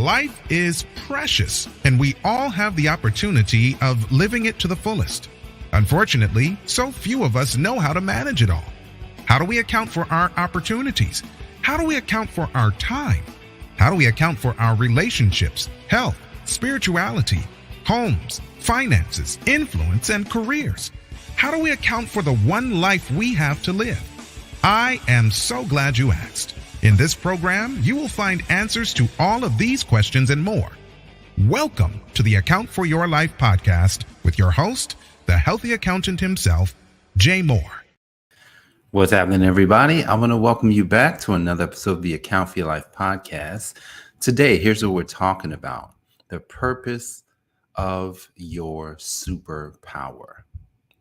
Life is precious, and we all have the opportunity of living it to the fullest. Unfortunately, so few of us know how to manage it all. How do we account for our opportunities? How do we account for our time? How do we account for our relationships, health, spirituality, homes, finances, influence, and careers? How do we account for the one life we have to live? I am so glad you asked. In this program, you will find answers to all of these questions and more. Welcome to the Account for Your Life podcast with your host, the healthy accountant himself, Jay Moore. What's happening, everybody? I want to welcome you back to another episode of the Account for Your Life podcast. Today, here's what we're talking about: the purpose of your superpower.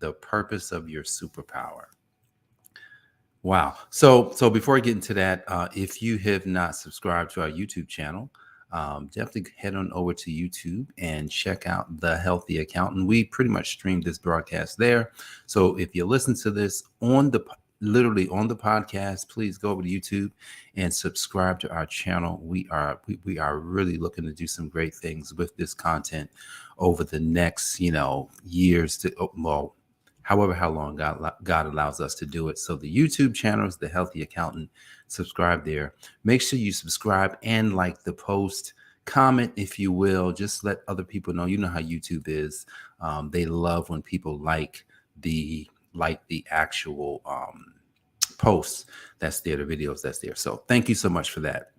The purpose of your superpower. Wow. So before I get into that, if you have not subscribed to our YouTube channel, definitely head on over to YouTube and check out The Healthy Accountant. We pretty much stream this broadcast there. So if you listen to this literally on the podcast, please go over to YouTube and subscribe to our channel. We are really looking to do some great things with this content over the next, years however how long God allows us to do it. So the YouTube channel is The Healthy Accountant. Subscribe there. Make sure you subscribe and like the post. Comment, if you will. Just let other people know. You know how YouTube is. They love when people like the actual posts that's there, the videos that's there. So thank you so much for that.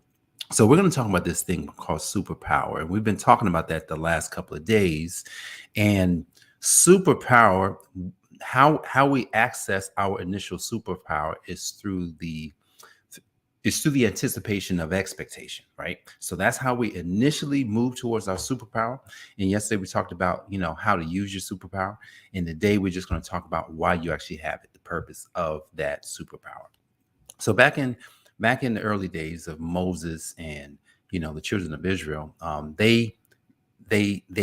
So we're going to talk about this thing called superpower. And we've been talking about that the last couple of days. And superpower, how we access our initial superpower is through the anticipation of expectation, right? So that's how we initially move towards our superpower. And yesterday we talked about, how to use your superpower. And today we're just going to talk about why you actually have it, the purpose of that superpower. So back in the early days of Moses and, the children of Israel, they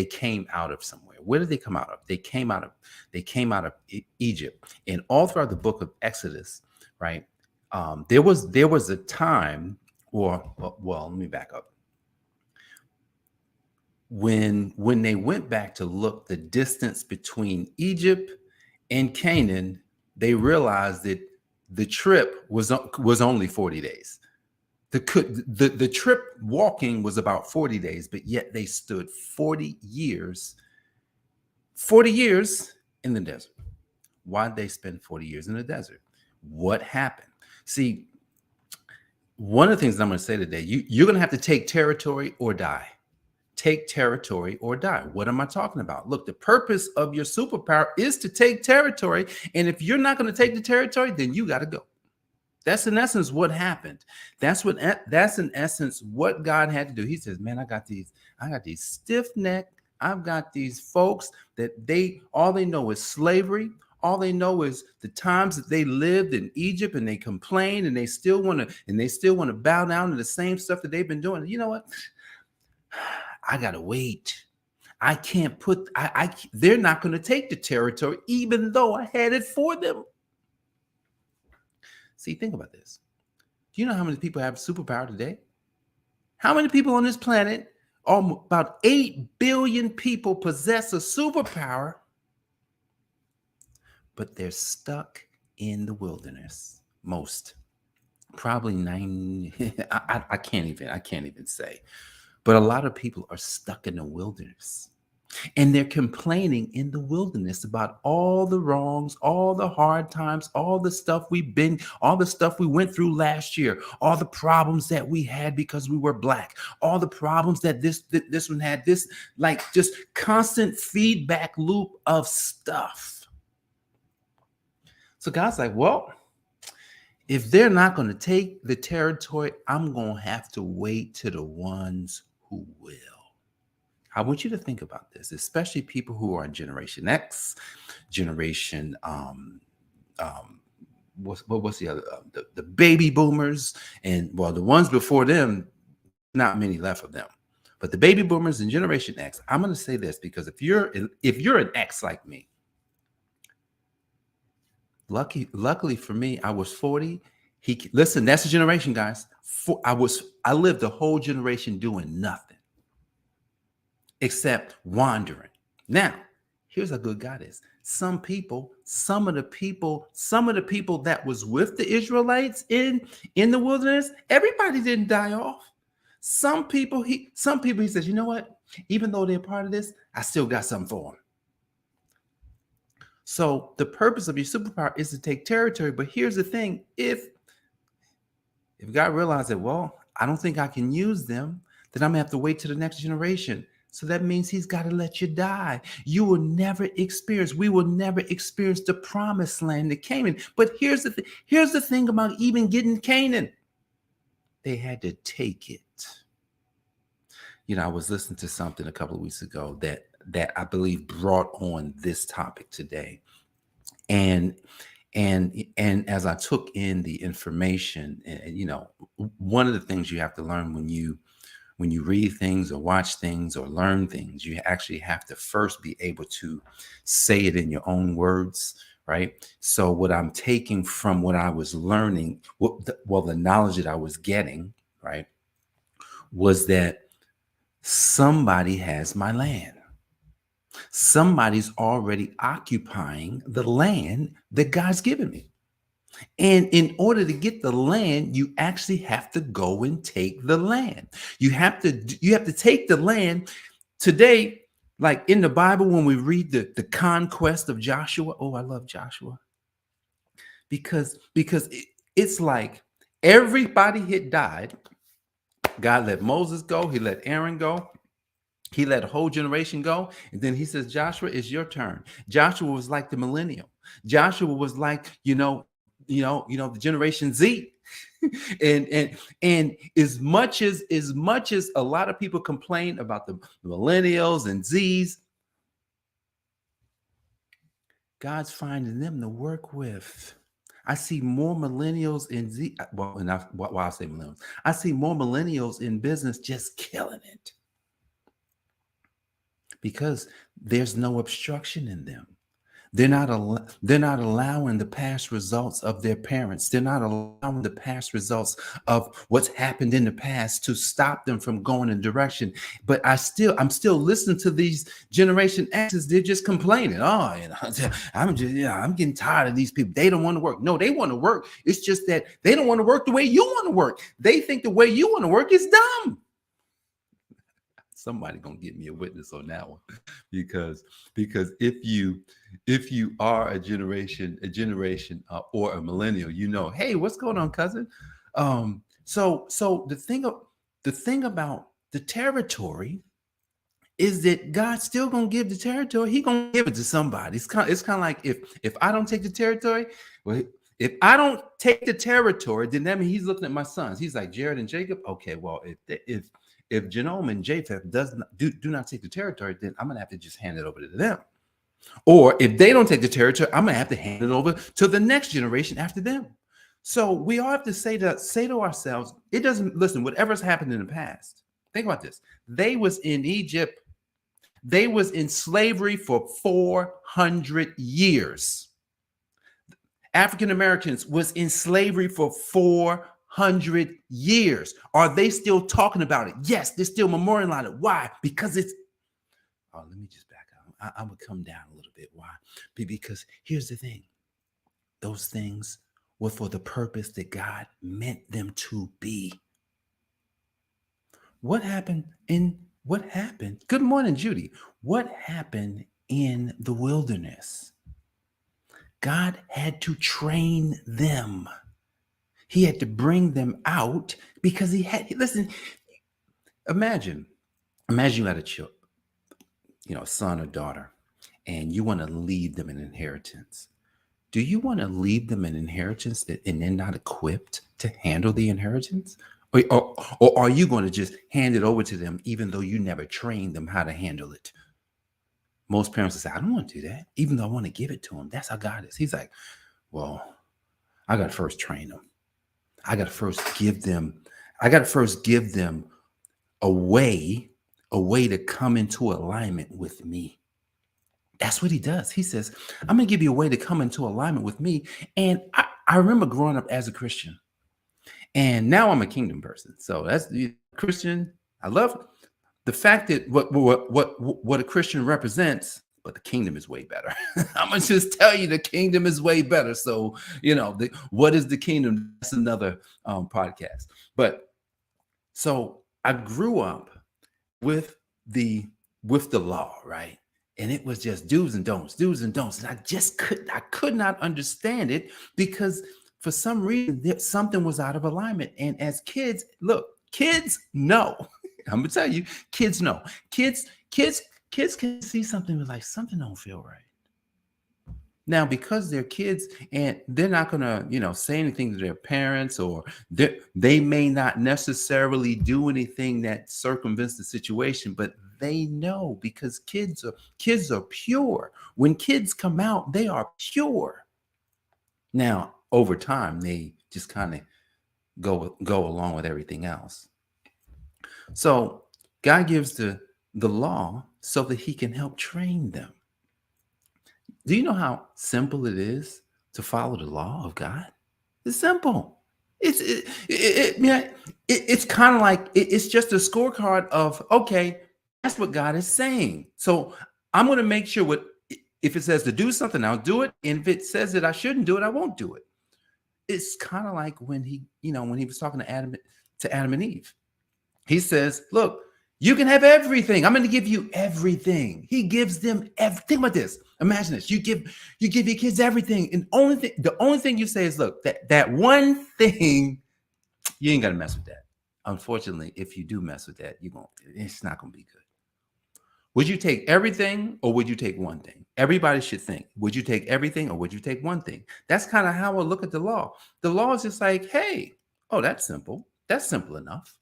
came out of somewhere. Where did they come out of? They came out of Egypt. And all throughout the book of Exodus, right? There was a time, let me back up. When they went back to look the distance between Egypt and Canaan, they realized that the trip was only 40 days. The trip walking was about 40 days, but yet they stood 40 years in the desert. Why'd they spend 40 years in the desert? What happened? See, one of the things that I'm going to say today, you're going to have to take territory or die. Take territory or die. What am I talking about? Look, the purpose of your superpower is to take territory. And if you're not going to take the territory, then you got to go. That's in essence what happened. That's in essence what God had to do. He says, man, I got these stiff-necked. I've got these folks that all they know is slavery. All they know is the times that they lived in Egypt, and they complain, and they still want to bow down to the same stuff that they've been doing. You know what? I gotta wait. I can't they're not going to take the territory, even though I had it for them. See, think about this. Do you know how many people have superpower today? How many people on this planet? About 8 billion people possess a superpower, but they're stuck in the wilderness. Most, probably 9. I can't even say, but a lot of people are stuck in the wilderness, and they're complaining in the wilderness about all the wrongs, all the hard times, all the stuff we went through last year, all the problems that we had because we were Black, all the problems that this one had, this just constant feedback loop of stuff. So God's like, well, if they're not going to take the territory, I'm going to have to wait to the ones who will. I want you to think about this, especially people who are in Generation X, Generation, what's the other, the baby boomers, and the ones before them, not many left of them, but the baby boomers and Generation X. I'm going to say this because if you're an X like me, luckily for me, I was 40. Listen, that's a generation, guys. I lived a whole generation doing nothing. except wandering. Now, here's how good God is. Some of the people that was with the Israelites in the wilderness, everybody didn't die off. Some people he says, you know what? Even though they're part of this, I still got something for them. So the purpose of your superpower is to take territory. But here's the thing: if God realized that, well, I don't think I can use them, then I'm gonna have to wait to the next generation. So that means he's got to let you die. We will never experience the promised land, the Canaan. But here's the thing about even getting Canaan. They had to take it. I was listening to something a couple of weeks ago that I believe brought on this topic today. And as I took in the information, and one of the things you have to learn when you read things or watch things or learn things, you actually have to first be able to say it in your own words, right? So what I'm taking from what I was learning, the knowledge that I was getting, right, was that somebody has my land. Somebody's already occupying the land that God's given me. And in order to get the land, you actually have to go and take the land. You have to take the land today. Like in the Bible, when we read the conquest of Joshua, oh, I love Joshua because it's like everybody had died. God let Moses go. He let Aaron go. He let a whole generation go. And then he says, Joshua, it's your turn. Joshua was like the millennial. Joshua was like, the Generation Z. and as much as a lot of people complain about the millennials and Zs, God's finding them to work with. I see more millennials in Z. Well, and why I say millennials, I see more millennials in business just killing it because there's no obstruction in them. They're not allowing the past results of their parents. They're not allowing the past results of what's happened in the past to stop them from going in direction. But I'm still listening to these Generation X's. They're just complaining. Oh, I'm getting tired of these people. They don't want to work. No, they want to work. It's just that they don't want to work the way you want to work. They think the way you want to work is dumb. Somebody gonna get me a witness on that one, because if you are a generation or a millennial, hey, what's going on, cousin? So the thing about the territory is that God's still gonna give the territory. He gonna give it to somebody. It's kind of like if I don't take the territory, well, if I don't take the territory, then that means he's looking at my sons. He's like Jared and Jacob. Okay, well, if Genome and Japheth do not take the territory, then I'm gonna have to just hand it over to them. Or if they don't take the territory, I'm gonna have to hand it over to the next generation after them. So we all have to say to ourselves, it doesn't listen, whatever's happened in the past. Think about this. They was in Egypt, they was in slavery for 400 years. African Americans was in slavery for 400 years. Are they still talking about it? Yes, they're still memorializing it. Why? Because let me just back up. I would come down a little bit. Why? Because here's the thing. Those things were for the purpose that God meant them to be. What happened? Good morning, Judy. What happened in the wilderness? God had to train them. He had to bring them out because listen, imagine you had a son or daughter, and you want to leave them an inheritance. Do you want to leave them an inheritance and they're not equipped to handle the inheritance? Or are you going to just hand it over to them even though you never trained them how to handle it? Most parents will say, I don't want to do that, even though I want to give it to them. That's how God is. He's like, well, I got to first train them. I got to first give them a way to come into alignment with me. That's what he does. He says, I'm going to give you a way to come into alignment with me. And I remember growing up as a Christian, and now I'm a kingdom person. So that's Christian. I love the fact that what a Christian represents, but the kingdom is way better. I'm gonna just tell you, the kingdom is way better. So what is the kingdom? That's another podcast. But so I grew up with the law, right? And it was just do's and don'ts, do's and don'ts. And I could not understand it because for some reason something was out of alignment. And as kids, look, kids know. I'm gonna tell you, kids know. Kids can see something and be like, something don't feel right. Now, because they're kids and they're not gonna, say anything to their parents, or they may not necessarily do anything that circumvents the situation, but they know because kids are pure. When kids come out, they are pure. Now, over time, they just kind of go along with everything else. So God gives the law so that he can help train them. Do you know how simple it is to follow the law of God? It's simple. It's kind of like it's just a scorecard of, okay, that's what God is saying. So I'm going to make sure if it says to do something, I'll do it. And if it says that I shouldn't do it, I won't do it. It's kind of like when he was talking to Adam and Eve. He says, look, you can have everything. I'm going to give you everything. He gives them everything. Think about this. Imagine this. You give your kids everything. And the only thing you say is, look, that one thing, you ain't got to mess with that. Unfortunately, if you do mess with that, it's not going to be good. Would you take everything or would you take one thing? Everybody should think, would you take everything or would you take one thing? That's kind of how I look at the law. The law is just like, hey, oh, that's simple. That's simple enough,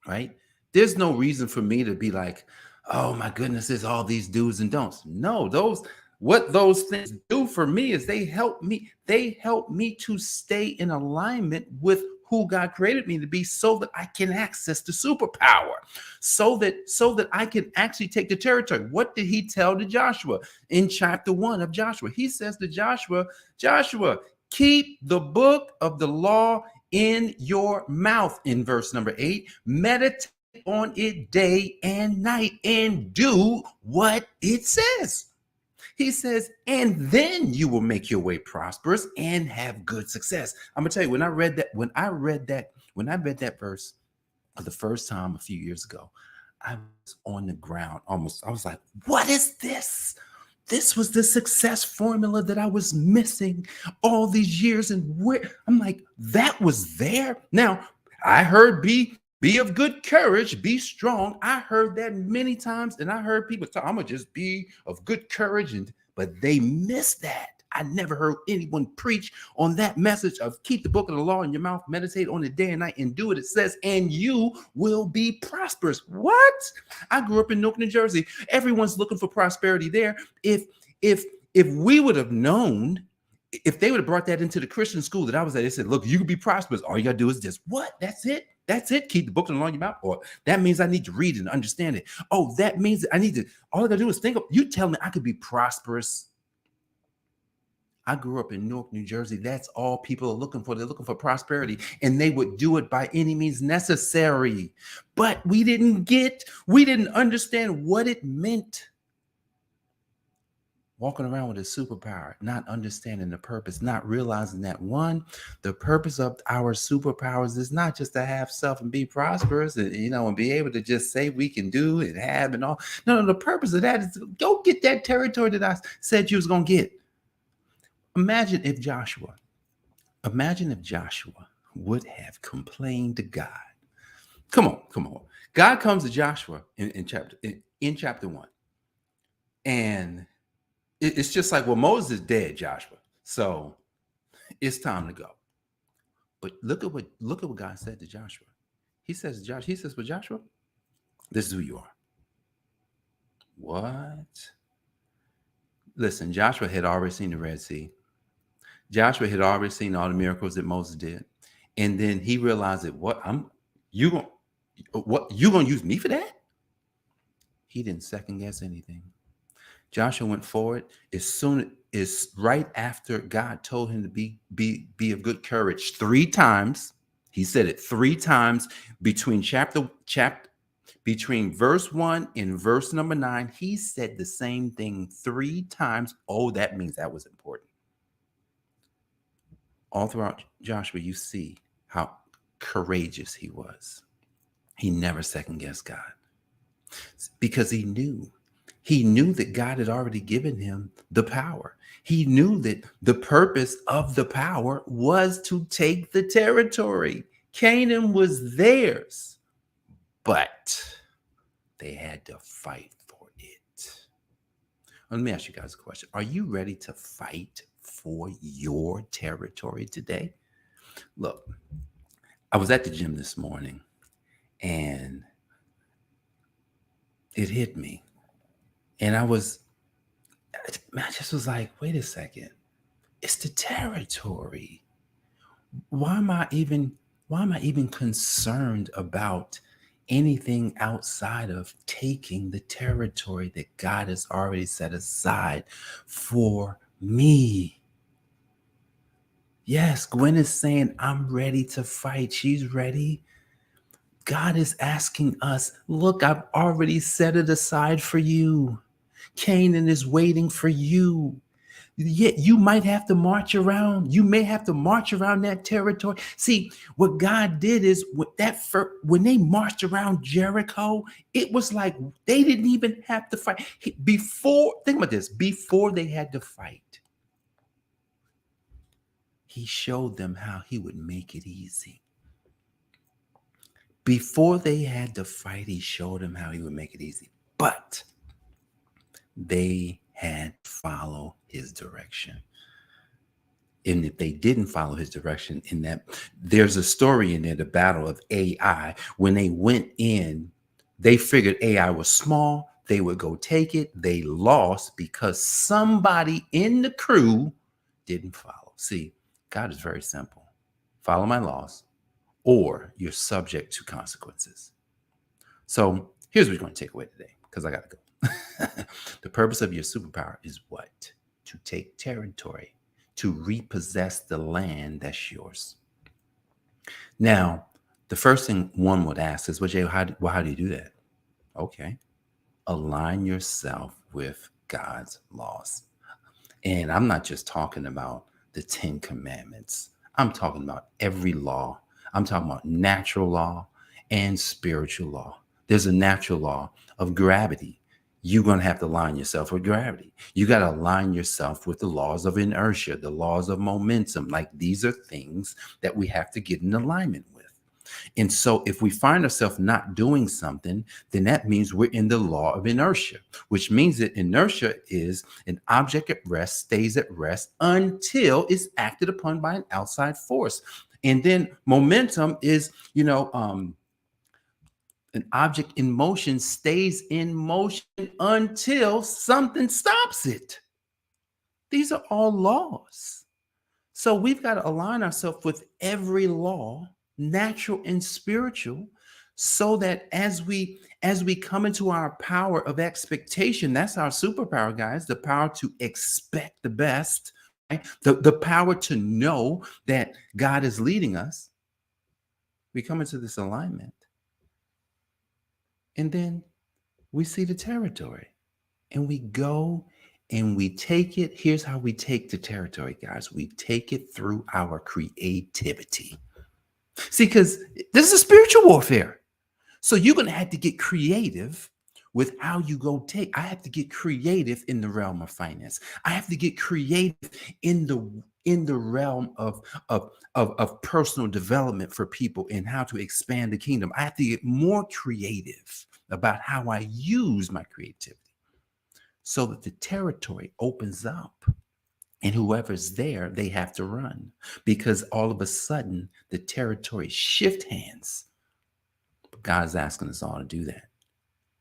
right? There's no reason for me to be like, oh my goodness, there's all these do's and don'ts. No, what those things do for me is they help me to stay in alignment with who God created me to be, so that I can access the superpower, so that I can actually take the territory. What did he tell to Joshua in chapter 1 of Joshua? He says to Joshua, keep the book of the law in your mouth, in verse number 8, meditate on it day and night and do what it says. He says, and then you will make your way prosperous and have good success. I'm gonna tell you, when I read that verse for the first time a few years ago, I was on the ground almost. I was like, what is this? This was the success formula that I was missing all these years. And I'm like, that was there. Now, I heard be of good courage, be strong. I heard that many times, and I heard people talk, I'm gonna just be of good courage, but they missed that. I never heard anyone preach on that message of keep the book of the law in your mouth, meditate on it day and night, and do what it says, and you will be prosperous. What? I grew up in Newark, New Jersey. Everyone's looking for prosperity there. If we would have known, if they would have brought that into the Christian school that I was at, they said, look, you can be prosperous. All you gotta do is just what? That's it. That's it. Keep the book of the law in your mouth. Or that means I need to read it and understand it. Oh, that means all I gotta do is think of, you tell me I could be prosperous. I grew up in Newark, New Jersey. That's all people are looking for. They're looking for prosperity, and they would do it by any means necessary. But we didn't understand what it meant. Walking around with a superpower, not understanding the purpose, not realizing that the purpose of our superpowers is not just to have self and be prosperous and, and be able to just say we can do and have and all. No, the purpose of that is to go get that territory that I said you was going to get. Imagine if Joshua would have complained to God. Come on. God comes to Joshua in chapter 1. And it's just like, well, Moses is dead, Joshua. So it's time to go. But look at what God said to Joshua. He says, well, Joshua, this is who you are. What? Listen, Joshua had already seen the Red Sea. Joshua had already seen all the miracles that Moses did. And then he realized that you gonna use me for that? He didn't second guess anything. Joshua went forward as right after God told him to be of good courage 3 times. He said it 3 times between chapter Between verse 1 and verse number 9, he said the same thing 3 times. Oh, that means that was important. All throughout Joshua, you see how courageous he was. He never second guessed God because he knew. He knew that God had already given him the power. He knew that the purpose of the power was to take the territory. Canaan was theirs, but they had to fight for it. Let me ask you guys a question. Are you ready to fight for your territory today? Look, I was at the gym this morning and it hit me. And I just was like, wait a second. It's the territory. Why am I even concerned about anything outside of taking the territory that God has already set aside for me? Yes, Gwen is saying, I'm ready to fight. She's ready. God is asking us, look, I've already set it aside for you. Canaan is waiting for you. Yet you might have to march around. You may have to march around that territory. See, what God did is when they marched around Jericho, it was like they didn't even have to fight. Think about this, before they had to fight, he showed them how he would make it easy. Before they had to fight, he showed them how he would make it easy. But they had to follow his direction. And if they didn't follow his direction, there's a story in there, the battle of Ai. When they went in, they figured Ai was small. They would go take it. They lost because somebody in the crew didn't follow. See, God is very simple. Follow my laws, or you're subject to consequences. So here's what you're going to take away today, because I got to go. The purpose of your superpower is what? To take territory, to repossess the land that's yours. Now, the first thing one would ask is, well, Jay, how do you do that? Okay. Align yourself with God's laws. And I'm not just talking about the 10 commandments. I'm talking about every law. I'm talking about natural law and spiritual law. There's a natural law of gravity. You're going to have to align yourself with gravity. You got to align yourself with the laws of inertia, the laws of momentum. Like, these are things that we have to get in alignment with. And so if we find ourselves not doing something, then that means we're in the law of inertia, which means that inertia is an object at rest, stays at rest until it's acted upon by an outside force. And then momentum is, an object in motion stays in motion until something stops it. These are all laws. So we've got to align ourselves with every law, natural and spiritual, so that as we come into our power of expectation, that's our superpower, guys, the power to expect the best, right? The power to know that God is leading us. We come into this alignment. And then we see the territory and we go and we take it. Here's how we take the territory, guys. We take it through our creativity. See, because this is spiritual warfare. So you're going to have to get creative with how you go take. I have to get creative in the realm of finance. I have to get creative in the realm of personal development for people and how to expand the kingdom. I have to get more creative about how I use my creativity so that the territory opens up, and whoever's there, they have to run, because all of a sudden the territory shift hands. But God's asking us all to do that.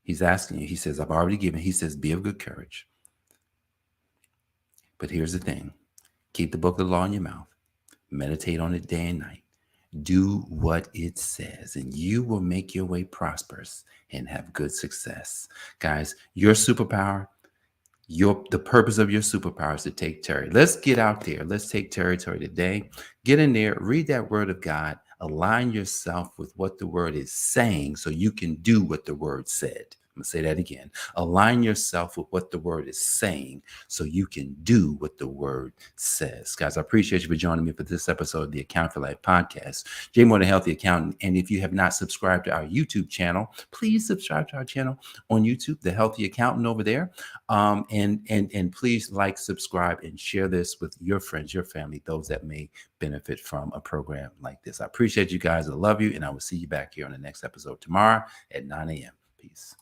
He's asking you, he says, I've already given. He says, be of good courage. But here's the thing. Keep the book of the law in your mouth. Meditate on it day and night. Do what it says, and you will make your way prosperous and have good success. Guys, your superpower, the purpose of your superpower is to take territory. Let's get out there. Let's take territory today. Get in there. Read that word of God. Align yourself with what the word is saying so you can do what the word said. I'm going to say that again. Align yourself with what the word is saying so you can do what the word says. Guys, I appreciate you for joining me for this episode of the Account for Life podcast. Jay Moore, the Healthy Accountant. And if you have not subscribed to our YouTube channel, please subscribe to our channel on YouTube, The Healthy Accountant over there. And please like, subscribe, and share this with your friends, your family, those that may benefit from a program like this. I appreciate you guys. I love you. And I will see you back here on the next episode tomorrow at 9 a.m. Peace.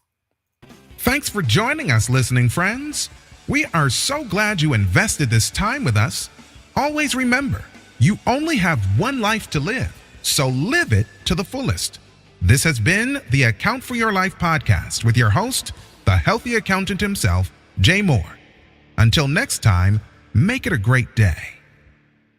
Thanks for joining us, listening friends. We are so glad you invested this time with us. Always remember, you only have one life to live, so live it to the fullest. This has been the Account for Your Life podcast with your host, the healthy accountant himself, Jay Moore. Until next time, make it a great day.